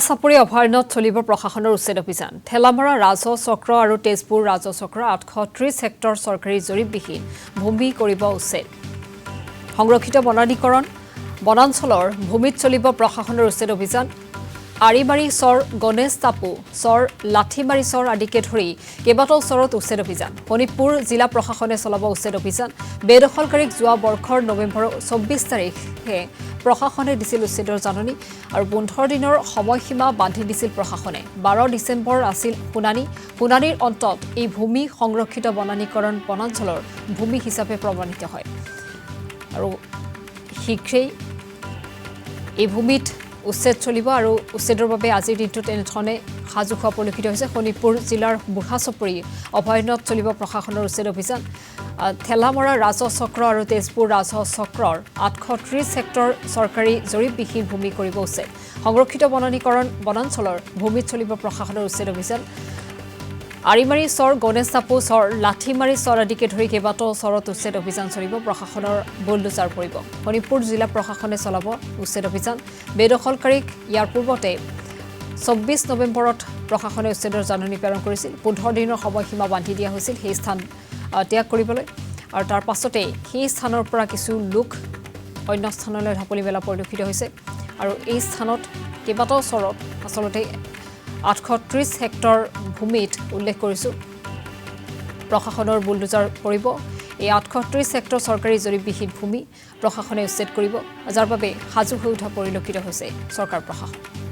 চাপৰি অভয়াৰণ্যত চলিব প্ৰশাসনৰ উচ্ছেদ অভিযান ঠেলামৰা ৰাজহ চক্ৰ আৰু তেজপুৰ ৰাজহ চক্ৰ 830 হেক্টৰ চৰকাৰী জৰীপবিহীন ভূমি কৰিব উচ্ছেদ সংৰক্ষিত বনাঞ্চলৰ ভূমিত চলিব প্ৰশাসনৰ উচ্ছেদ অভিযান আৰিমাৰী চৰ গণেশ টাপু চৰ লাঠিমাৰী চৰ আদিকে ধৰি কেইবাটাও চৰত উচ্ছেদ অভিযান শোণিতপুৰ জিলা প্ৰশাসনে চলাব উচ্ছেদ অভিযান বেদখলকাৰীক যোৱা বৰ্ষৰ নৱেম্বৰৰ 24 তাৰিখে প্ৰশাসনে দিছিল উচ্ছেদৰ জাননী আৰু 15 দিনৰ সময়সীমা বান্ধি দিছিল প্ৰশাসনে 12 ডিচেম্বৰ আছিল শুনানিৰ অন্তত এই ভূমি সংৰক্ষিত বনাঞ্চলৰ ভূমি হিচাপে প্ৰমাণিত হয় আৰু শীঘ্ৰেই এই ভূমিত উচ্ছেদ চলিব আৰু উচ্ছেদৰ বাবে আজিৰ দিনটোত এনেধৰণে সাজু হোৱা পৰিলক্ষিত হৈছে শোণিতপুৰ জিলাৰ বুঢ়াচপৰি অভয়াৰণ্যত চলিব প্ৰশাসনৰ উচ্ছেদ অভিযান ঠেলামৰা ৰাজহ চক্ৰ আৰু তেজপুৰ ৰাজহ চক্ৰৰ 830 হেক্টৰ চৰকাৰী জৰীপবিহীন ভূমি কৰিব উচ্ছেদ সংৰক্ষিত বনাঞ্চলৰ ভূমিত চলিব প্ৰশাসনৰ উচ্ছেদ অভিযান আৰিমাৰী চৰ গণেশ টাপু চৰ লাঠিমাৰী চৰ আদিকে ধৰি কেইবাটাও চৰত উচ্ছেদ অভিযান চলিব প্ৰশাসনৰ বুলডোজাৰ পৰিব শোণিতপুৰ জিলা প্ৰশাসনে চলাব উচ্ছেদ অভিযান বেদখলকাৰীক ইয়াৰ পূৰ্বতে 24 নৱেম্বৰত প্ৰশাসনে উচ্ছেদৰ জাননী প্ৰেৰণ কৰিছিল 15 দিনৰ সময়সীমা বান্ধি দিয়া হৈছিল সেই স্থান ত্যাগ কৰিবলৈ আৰু তাৰ পাছতে সেই স্থানৰ পৰা কিছু লোক অন্য স্থানলৈ ঢাপলি মেলা পৰিলক্ষিত হৈছে আৰু এই স্থানত কেইবাটাও চৰত আচলতে 830 হেক্টৰ ভূমিত উল্লেখ কৰিছো প্ৰশাসনৰ বুলডোজাৰ পৰিব এই 830 হেক্টৰ চৰকাৰী জৰীপবিহীন ভূমি প্ৰশাসনে উচ্ছেদ কৰিব যাৰ বাবে সাজু হৈ উঠা পৰিলক্ষিত হৈছে চৰকাৰ প্ৰশাসন